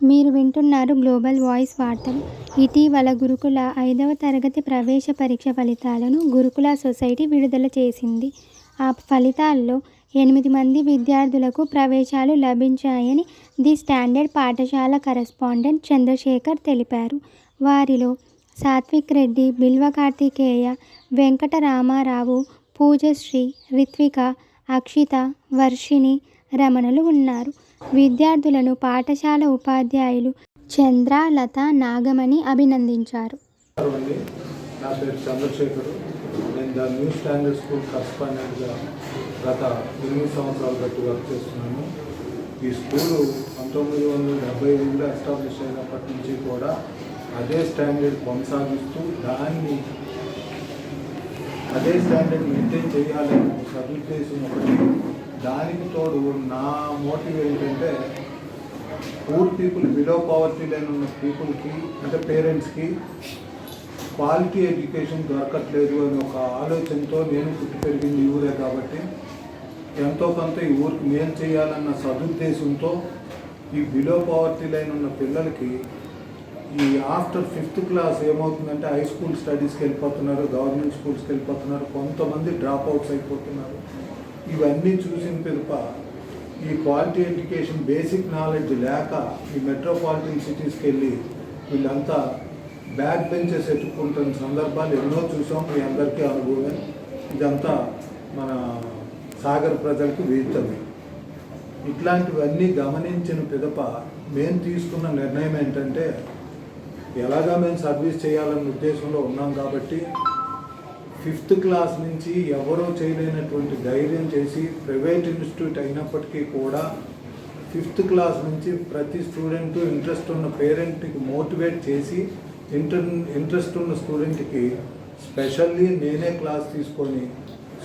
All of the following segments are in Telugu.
మీరు వింటున్నారు గ్లోబల్ వాయిస్ వార్తలు. ఇటీవల గురుకుల 5వ తరగతి ప్రవేశ పరీక్ష ఫలితాలను గురుకుల సొసైటీ విడుదల చేసింది. ఆ ఫలితాల్లో 8 మంది విద్యార్థులకు ప్రవేశాలు లభించాయని ది స్టాండర్డ్ పాఠశాల కరెస్పాండెంట్ చంద్రశేఖర్ తెలిపారు. వారిలో సాత్విక్ రెడ్డి, బిల్వ కార్తికేయ, వెంకట రామారావు, పూజశ్రీ, రిత్విక, అక్షిత, వర్షిణి, రమణలు ఉన్నారు. విద్యార్థులను పాఠశాల ఉపాధ్యాయులు చంద్ర, లత, నాగమణి అభినందించారు. నా పేరు చంద్రశేఖర్. నేను ద న్యూ స్టాండర్డ్ స్కూల్ కరెస్పాండెంట్గా గత 8 సంవత్సరాలు బట్టి వర్క్ చేస్తున్నాను. ఈ స్కూలు 1978లో ఎస్టాబ్లిష్ అయినప్పటి నుంచి కూడా అదే స్టాండర్డ్ కొనసాగిస్తూ అదే స్టాండర్డ్ మెయింటైన్ చేయాలని సదుద్దేశం ఒకటి. దానికి తోడు నా మోటివ్ ఏంటంటే poor people, below poverty line ఉన్న పీపుల్కి అంటే పేరెంట్స్కి క్వాలిటీ ఎడ్యుకేషన్ దొరకట్లేదు అని ఒక ఆలోచనతో నేను పుట్టి పెరిగింది ఈ ఊరే కాబట్టి ఎంతో కొంత ఈ ఊరికి మేలు చేయాలన్న సదుద్దేశంతో ఈ బిలో పవర్టీ లైన్ ఉన్న పిల్లలకి ఈ ఆఫ్టర్ 5th క్లాస్ ఏమవుతుందంటే హై స్కూల్ స్టడీస్కి వెళ్ళిపోతున్నారు, గవర్నమెంట్ స్కూల్స్కి వెళ్ళిపోతున్నారు, కొంతమంది డ్రాప్ అవుట్స్ అయిపోతున్నారు. ఇవన్నీ చూసిన పిదప ఈ క్వాలిటీ ఎడ్యుకేషన్ బేసిక్ నాలెడ్జ్ లేక ఈ మెట్రోపాలిటన్ సిటీస్కి వెళ్ళి వీళ్ళంతా బ్యాక్ బెంచెస్ ఎత్తుక్కుంటున్న సందర్భాలు ఎన్నో చూసాం. మీ అందరికీ అనుభవమే. ఇదంతా మన సాగర్ ప్రజలకు వీరుతుంది. ఇట్లాంటివన్నీ గమనించిన పిదప మేము తీసుకున్న నిర్ణయం ఏంటంటే ఎలాగా మేము సర్వీస్ చేయాలన్న ఉద్దేశంలో ఉన్నాం కాబట్టి 5th క్లాస్ నుంచి ఎవరో చేయలేనటువంటి ధైర్యం చేసి ప్రైవేట్ ఇన్స్టిట్యూట్ అయినప్పటికీ కూడా 5th క్లాస్ నుంచి ప్రతి స్టూడెంట్ ఇంట్రెస్ట్ ఉన్న పేరెంట్కి మోటివేట్ చేసి ఇంట్రెస్ట్ ఉన్న స్టూడెంట్కి స్పెషల్లీ నేనే క్లాస్ తీసుకొని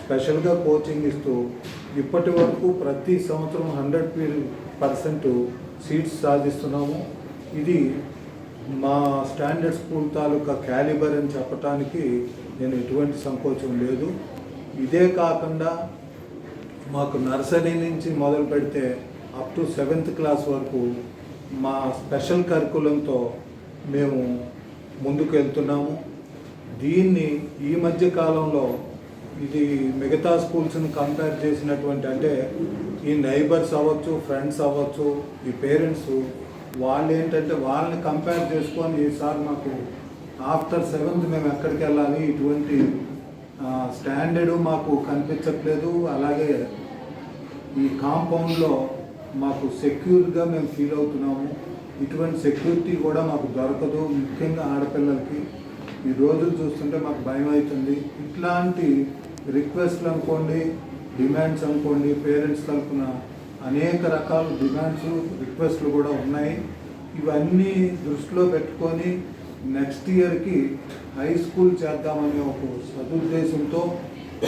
స్పెషల్గా కోచింగ్ ఇస్తూ ఇప్పటి వరకు ప్రతి సంవత్సరం 100% సీట్స్ సాధిస్తున్నాము. ఇది మా స్టాండర్డ్ స్కూల్ తాలూకా క్యాలిబర్ అని చెప్పడానికి నేను ఎటువంటి సంకోచం లేదు. ఇదే కాకుండా మాకు నర్సరీ నుంచి మొదలు పెడితే అప్ టు 7th క్లాస్ వరకు మా స్పెషల్ కరికులంతో మేము ముందుకు వెళ్తున్నాము. దీన్ని ఈ మధ్య కాలంలో ఇది మిగతా స్కూల్స్ని కంపేర్ చేసినటువంటి అంటే ఈ నైబర్స్ అవ్వచ్చు, ఫ్రెండ్స్ అవ్వచ్చు, ఈ పేరెంట్స్ వాళ్ళు ఏంటంటే వాళ్ళని కంపేర్ చేసుకొని ఈసారి మాకు ఆఫ్టర్ 7th మేము ఎక్కడికి వెళ్ళాలి, ఇటువంటి స్టాండర్డు మాకు కనిపించట్లేదు. అలాగే ఈ కాంపౌండ్లో మాకు సెక్యూర్గా మేము ఫీల్ అవుతున్నాము. ఇటువంటి సెక్యూరిటీ కూడా మాకు దొరకదు, ముఖ్యంగా ఆడపిల్లలకి. ఈ రోజులు చూస్తుంటే మాకు భయం అవుతుంది. ఇట్లాంటి రిక్వెస్ట్లు అనుకోండి, డిమాండ్స్ అనుకోండి, పేరెంట్స్ తరఫున అనేక రకాల డిమాండ్స్, రిక్వెస్ట్లు కూడా ఉన్నాయి. ఇవన్నీ దృష్టిలో పెట్టుకొని నెక్స్ట్ ఇయర్కి హై స్కూల్ చేద్దామనే ఒక సదుద్దేశంతో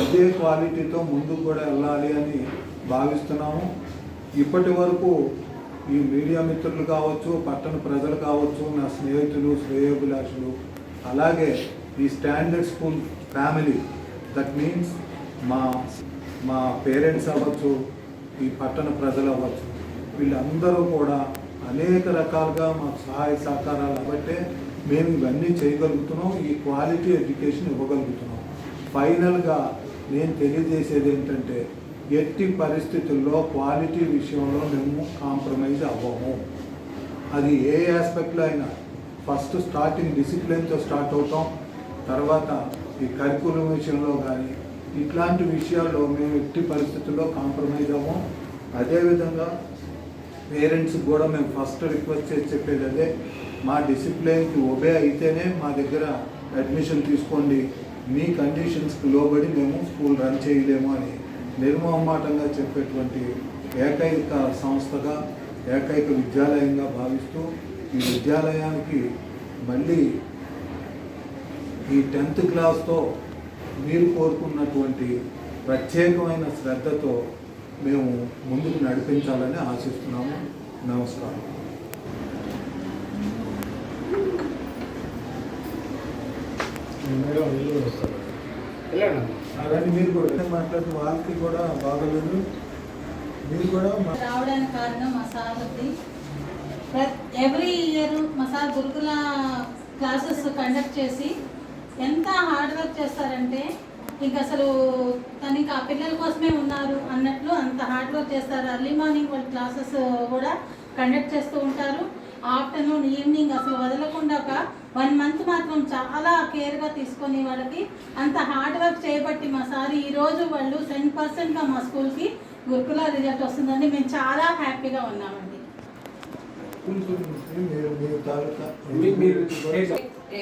ఇదే క్వాలిటీతో ముందుకు కూడా వెళ్ళాలి అని భావిస్తున్నాము. ఇప్పటి వరకు ఈ మీడియా మిత్రులు కావచ్చు, పట్టణ ప్రజలు కావచ్చు, నా స్నేహితులు, శ్రేయోభిలాషులు, అలాగే ఈ standard school family, that means మా పేరెంట్స్ అవ్వచ్చు, ఈ పట్టణ ప్రజలు అవ్వచ్చు, వీళ్ళందరూ కూడా అనేక రకాలుగా మాకు సహాయ సహకారాలు అవ్వట్టే మేము ఇవన్నీ చేయగలుగుతున్నాం, ఈ క్వాలిటీ ఎడ్యుకేషన్ ఇవ్వగలుగుతున్నాం. ఫైనల్గా నేను తెలియజేసేది ఏంటంటే ఎట్టి పరిస్థితుల్లో క్వాలిటీ విషయంలో మేము కాంప్రమైజ్ అవ్వము. అది ఏ ఆస్పెక్ట్లో అయినా ఫస్ట్ స్టార్టింగ్ డిసిప్లిన్తో స్టార్ట్ అవుతాం. తర్వాత ఈ కరికులం విషయంలో కానీ ఇట్లాంటి విషయాల్లో మేము ఎట్టి పరిస్థితుల్లో కాంప్రమైజ్ అవ్వం. అదేవిధంగా పేరెంట్స్కి కూడా మేము ఫస్ట్ రిక్వెస్ట్ చేసి చెప్పేది అదే, మా డిసిప్లిన్కి ఒబే అయితేనే మా దగ్గర అడ్మిషన్ తీసుకోండి, మీ కండిషన్స్కి లోబడి మేము స్కూల్ రన్ చేయలేము అని నిర్మోహమాటంగా చెప్పేటువంటి ఏకైక సంస్థగా, ఏకైక విద్యాలయంగా భావిస్తూ ఈ విద్యాలయానికి మళ్ళీ ఈ 10th క్లాస్తో మీరు కోరుకున్నటువంటి ప్రత్యేకమైన శ్రద్ధతో మేము ముందుకు నడిపించాలని ఆశిస్తున్నాము. నమస్కారం. అలాంటి మీరు కూడా మాట్లాడిన వాళ్ళకి కూడా బాగలేదు. మీరు కూడా రావడానికి కారణం మా సారథి ఎవ్రీ ఇయర్ మా సార్ గురుకుల క్లాసెస్ కండక్ట్ చేసి ఎంత హార్డ్ వర్క్ చేస్తారంటే ఇంక అసలు తనకి ఆ పిల్లల కోసమే ఉన్నారు అన్నట్లు అంత హార్డ్ వర్క్ చేస్తారు. ఎర్లీ మార్నింగ్ వాళ్ళ క్లాసెస్ కూడా కండక్ట్ చేస్తూ ఉంటారు. ఆఫ్టర్నూన్ ఈవినింగ్ అసలు వదలకుండా ఒక 1 month మాత్రం చాలా కేర్గా తీసుకొని వాళ్ళకి అంత హార్డ్ వర్క్ చేయబట్టి మా సార్ ఈరోజు వాళ్ళు 10%గా మా స్కూల్కి గురుకుల రిజల్ట్ వస్తుందని మేము చాలా హ్యాపీగా ఉన్నామండి.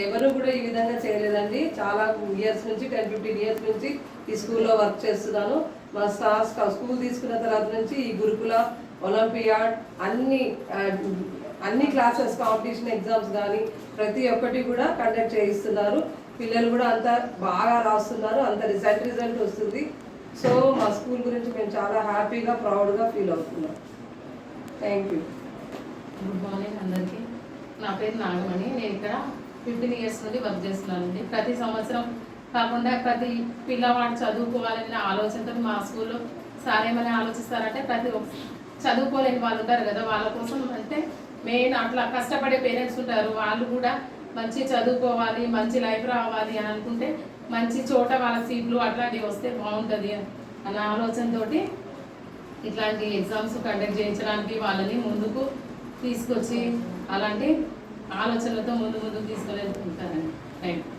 ఎవరు కూడా ఈ విధంగా చేయలేదండి. చాలా ఇయర్స్ నుంచి 10-15 years నుంచి ఈ స్కూల్లో వర్క్ చేస్తున్నాను. మా స్టాఫ్ స్కూల్ తీసుకున్న తర్వాత నుంచి ఈ గురుకుల ఒలింపియాడ్ అన్ని క్లాసెస్ కాంపిటీషన్ ఎగ్జామ్స్ కానీ ప్రతి ఒక్కటి కూడా కండక్ట్ చేయిస్తున్నారు. పిల్లలు కూడా అంత బాగా రాస్తున్నారు, అంత రిజల్ట్ వస్తుంది. సో మా స్కూల్ గురించి మేము చాలా హ్యాపీగా ప్రౌడ్గా ఫీల్ అవుతున్నాం. Thank you. గుడ్ మార్నింగ్ అందరికీ. నా పేరు నాగమణి. నేను ఇక్కడ 15 years నుండి వర్క్ చేస్తున్నానండి. ప్రతి సంవత్సరం కాకుండా ప్రతి పిల్లవాడు చదువుకోవాలనే ఆలోచనతో మా స్కూల్లో సార్ ఏమని ఆలోచిస్తారంటే ప్రతి చదువుకోలేని వాళ్ళు ఉంటారు కదా, వాళ్ళ కోసం అంటే మెయిన్ అట్లా కష్టపడే పేరెంట్స్ ఉంటారు, వాళ్ళు కూడా మంచి చదువుకోవాలి, మంచి లైఫ్ రావాలి అని అనుకుంటే మంచి చోట వాళ్ళ సీట్లు అట్లాంటివి వస్తే బాగుంటుంది అన్న ఆలోచనతోటి ఇట్లాంటి ఎగ్జామ్స్ కండక్ట్ చేయించడానికి వాళ్ళని ముందుకు తీసుకొచ్చి అలాంటి ఆలోచనలతో ముందుకు తీసుకెళ్తుంటారండి. Thank you.